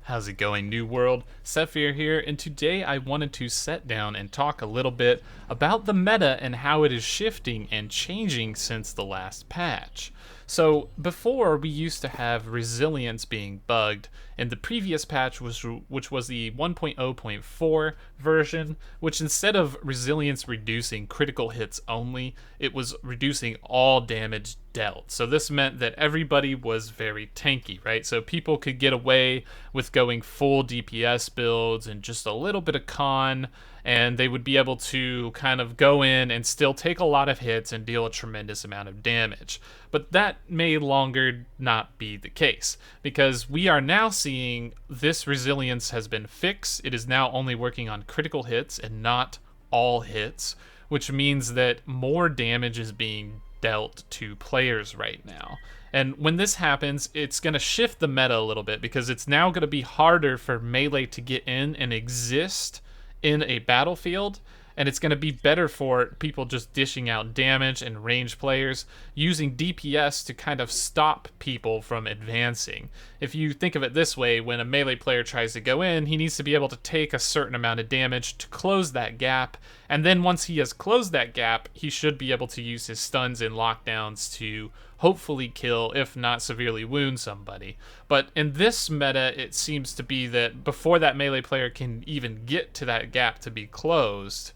How's it going, New World? Sethphir here, and today I wanted to sit down and talk a little bit about the meta and how it is shifting and changing since the last patch. So, before we used to have resilience being bugged, and the previous patch which was the 1.0.4 version, which instead of resilience reducing critical hits only, it was reducing all damage dealt. So this meant that everybody was very tanky, right? So people could get away with going full DPS builds and just a little bit of con, and they would be able to kind of go in and still take a lot of hits and deal a tremendous amount of damage. But that may longer not be the case, because we are now seeing this resilience has been fixed. It is now only working on critical hits and not all hits, which means that more damage is being dealt to players right now. And when this happens, it's going to shift the meta a little bit, because it's now going to be harder for melee to get in and exist in a battlefield, and it's going to be better for people just dishing out damage and range players using DPS to kind of stop people from advancing. If you think of it this way, when a melee player tries to go in, he needs to be able to take a certain amount of damage to close that gap, and then once he has closed that gap, he should be able to use his stuns and lockdowns to hopefully kill, if not severely wound somebody. But in this meta, it seems to be that before that melee player can even get to that gap to be closed,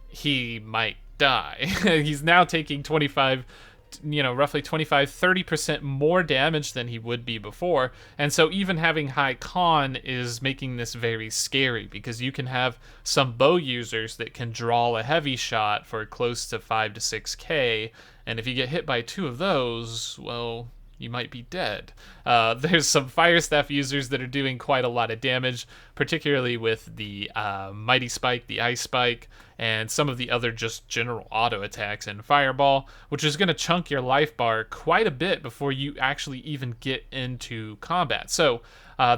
he might die. He's now taking 25, roughly 25-30% more damage than he would be before. And so even having high con is making this very scary, because you can have some bow users that can draw a heavy shot for close to 5 to 6k, and if you get hit by two of those, well, you might be dead. There's some fire staff users that are doing quite a lot of damage, particularly with the mighty spike, the ice spike, and some of the other just general auto attacks and fireball, which is going to chunk your life bar quite a bit before you actually even get into combat. So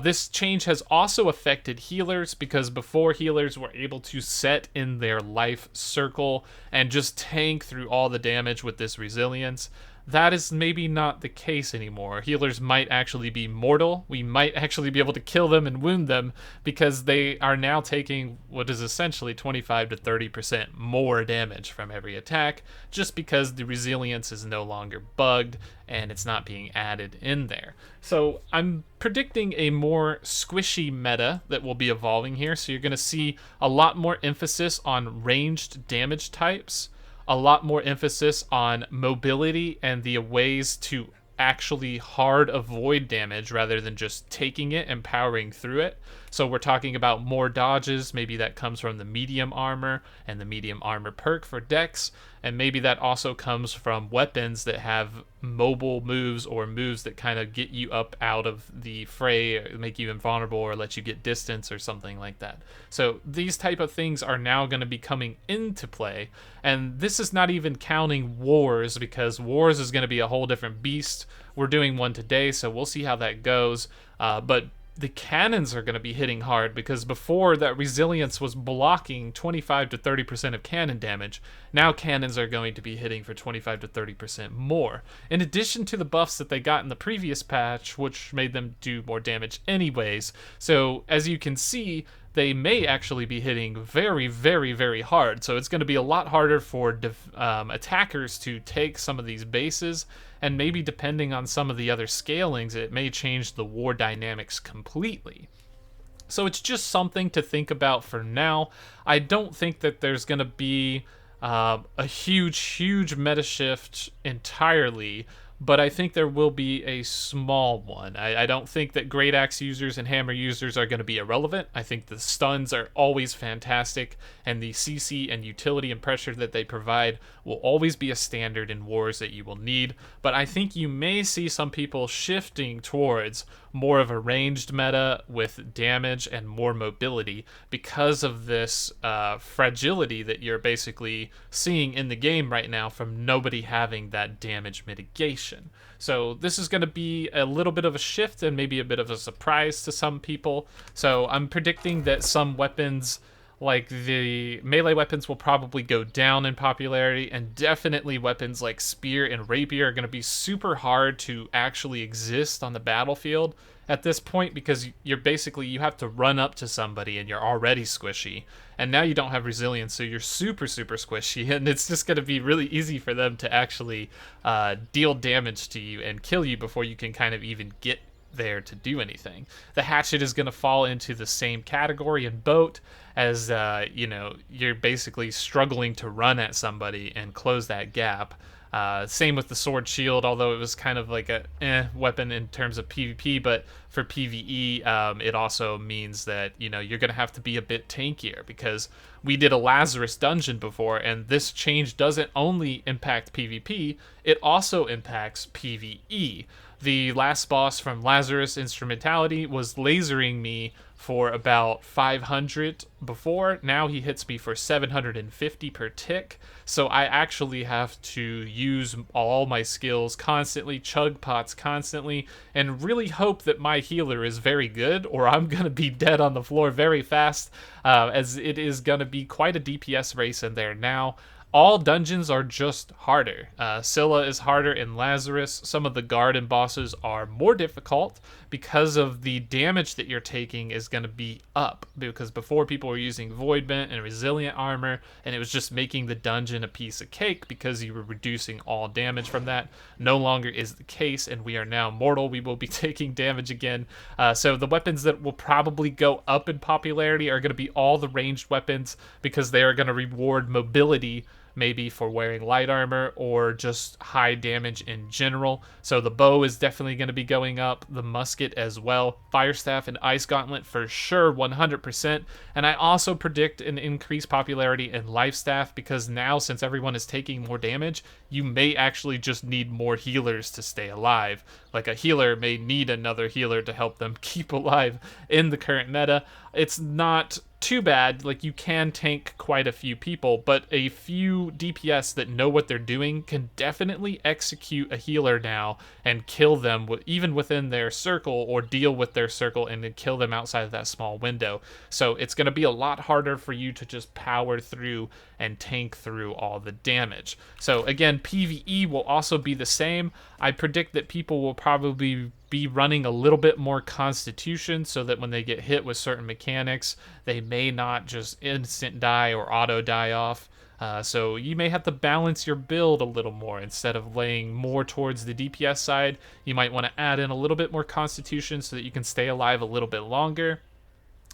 this change has also affected healers, because before, healers were able to set in their life circle and just tank through all the damage with this resilience. That is maybe not the case anymore. Healers might actually be mortal. We might actually be able to kill them and wound them, because they are now taking what is essentially 25 to 30% more damage from every attack, just because the resilience is no longer bugged and it's not being added in there. So I'm predicting a more squishy meta that will be evolving here. So you're going to see a lot more emphasis on ranged damage types, a lot more emphasis on mobility and the ways to actually hard avoid damage rather than just taking it and powering through it. So we're talking about more dodges. Maybe that comes from the medium armor and the medium armor perk for dex, and maybe that also comes from weapons that have mobile moves, or moves that kind of get you up out of the fray, or make you invulnerable, or let you get distance or something like that. So these type of things are now going to be coming into play, and this is not even counting wars, because wars is going to be a whole different beast. We're doing one today, so we'll see how that goes. But the cannons are going to be hitting hard, because before, that resilience was blocking 25 to 30% of cannon damage. Now cannons are going to be hitting for 25 to 30% more, in addition to the buffs that they got in the previous patch, which made them do more damage anyways. So as you can see, they may actually be hitting very, very, very hard. So it's going to be a lot harder for attackers to take some of these bases, and maybe depending on some of the other scalings, it may change the war dynamics completely. So it's just something to think about for now. I don't think that there's going to be a huge meta shift entirely, but I think there will be a small one. I don't think that Great Axe users and Hammer users are going to be irrelevant. I think the stuns are always fantastic, and the CC and utility and pressure that they provide will always be a standard in wars that you will need. But I think you may see some people shifting towards more of a ranged meta with damage and more mobility, because of this fragility that you're basically seeing in the game right now from nobody having that damage mitigation. So this is going to be a little bit of a shift and maybe a bit of a surprise to some people. So I'm predicting that some weapons, like the melee weapons, will probably go down in popularity, and definitely weapons like spear and rapier are going to be super hard to actually exist on the battlefield, at this point, because you're basically, you have to run up to somebody and you're already squishy, and now you don't have resilience, so you're super squishy, and it's just going to be really easy for them to actually deal damage to you and kill you before you can kind of even get there to do anything. The hatchet is going to fall into the same category in boat, as you're basically struggling to run at somebody and close that gap. Same with the sword shield, although it was kind of like a weapon in terms of PvP, but for PvE, it also means that you're gonna have to be a bit tankier, because we did a Lazarus dungeon before, and this change doesn't only impact PvP, it also impacts PvE. The last boss from Lazarus Instrumentality was lasering me for about 500 before. Now he hits me for 750 per tick. So I actually have to use all my skills constantly, chug pots constantly, and really hope that my healer is very good, or I'm going to be dead on the floor very fast, as it is going to be quite a DPS race in there now. All dungeons are just harder. Scylla is harder in Lazarus. Some of the garden bosses are more difficult because of the damage that you're taking is going to be up. Because before, people were using Voidbent and Resilient Armor, and it was just making the dungeon a piece of cake because you were reducing all damage from that. No longer is the case, and we are now mortal. We will be taking damage again. So the weapons that will probably go up in popularity are going to be all the ranged weapons, because they are going to reward mobility, maybe for wearing light armor or just high damage in general. So the bow is definitely going to be going up, the musket as well, fire staff and ice gauntlet for sure, 100%. And I also predict an increased popularity in life staff, because now, since everyone is taking more damage, you may actually just need more healers to stay alive. Like, a healer may need another healer to help them keep alive in the current meta. It's not too bad. Like, you can tank quite a few people, but a few DPS that know what they're doing can definitely execute a healer now and kill them even within their circle, or deal with their circle and then kill them outside of that small window. So it's going to be a lot harder for you to just power through and tank through all the damage. So again, PvE will also be the same. I predict that people will probably be running a little bit more Constitution, so that when they get hit with certain mechanics, they may not just instant die or auto die off. So you may have to balance your build a little more. Instead of laying more towards the DPS side, you might want to add in a little bit more Constitution so that you can stay alive a little bit longer.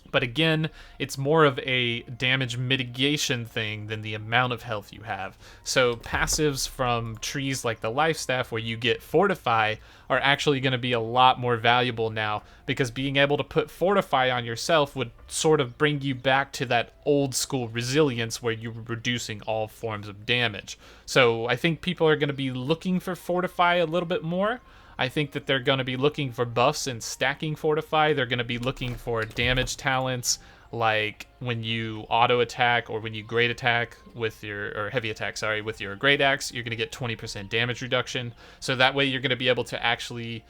But again, it's more of a damage mitigation thing than the amount of health you have. So passives from trees like the Life Staff, where you get Fortify, are actually going to be a lot more valuable now, because being able to put Fortify on yourself would sort of bring you back to that old school resilience where you were reducing all forms of damage. So I think people are going to be looking for Fortify a little bit more. I think that they're going to be looking for buffs and stacking Fortify. They're going to be looking for damage talents, like when you auto attack or when you great attack with your, or heavy attack, sorry, with your great axe, you're going to get 20% damage reduction. So that way you're going to be able to actually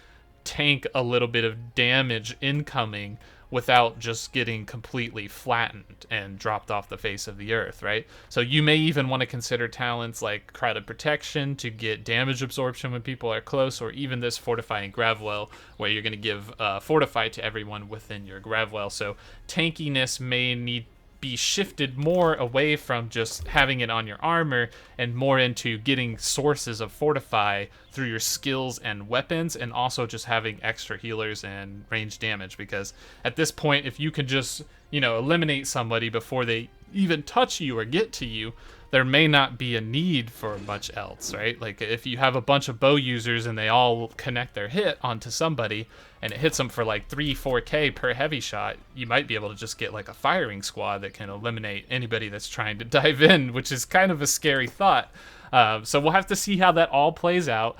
tank a little bit of damage incoming without just getting completely flattened and dropped off the face of the earth, right? So you may even want to consider talents like Crowded Protection to get damage absorption when people are close, or even this Fortifying Gravwell, where you're going to give Fortify to everyone within your Gravwell. So tankiness may need be shifted more away from just having it on your armor and more into getting sources of Fortify through your skills and weapons, and also just having extra healers and range damage. Because at this point, if you can just, eliminate somebody before they even touch you or get to you, there may not be a need for much else, right? Like, if you have a bunch of bow users and they all connect their hit onto somebody and it hits them for like 3-4k per heavy shot, you might be able to just get like a firing squad that can eliminate anybody that's trying to dive in, which is kind of a scary thought. So we'll have to see how that all plays out.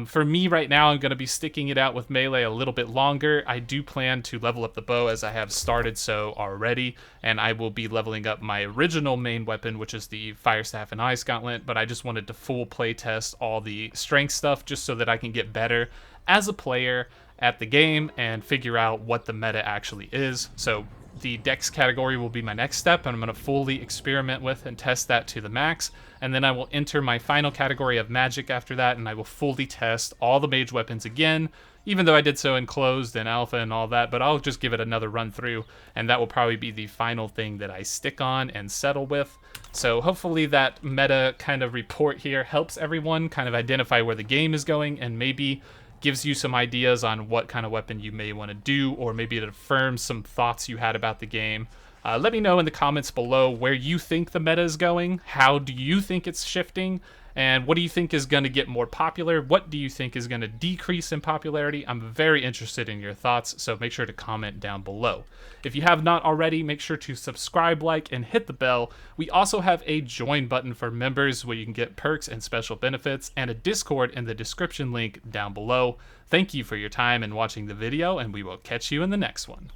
For me right now, I'm going to be sticking it out with melee a little bit longer. I do plan to level up the bow, as I have started so already, and I will be leveling up my original main weapon, which is the Fire Staff and Ice Gauntlet, but I just wanted to full play test all the strength stuff just so that I can get better as a player at the game and figure out what the meta actually is. So the Dex category will be my next step, and I'm going to fully experiment with and test that to the max. And then I will enter my final category of Magic after that, and I will fully test all the mage weapons again, even though I did so in closed and alpha and all that, but I'll just give it another run through, and that will probably be the final thing that I stick on and settle with. So hopefully that meta kind of report here helps everyone kind of identify where the game is going, and maybe gives you some ideas on what kind of weapon you may want to do, or maybe it affirms some thoughts you had about the game. Let me know in the comments below where you think the meta is going. How do you think it's shifting? And what do you think is going to get more popular? What do you think is going to decrease in popularity? I'm very interested in your thoughts, so make sure to comment down below. If you have not already, make sure to subscribe, like, and hit the bell. We also have a join button for members where you can get perks and special benefits, and a Discord in the description link down below. Thank you for your time and watching the video, and we will catch you in the next one.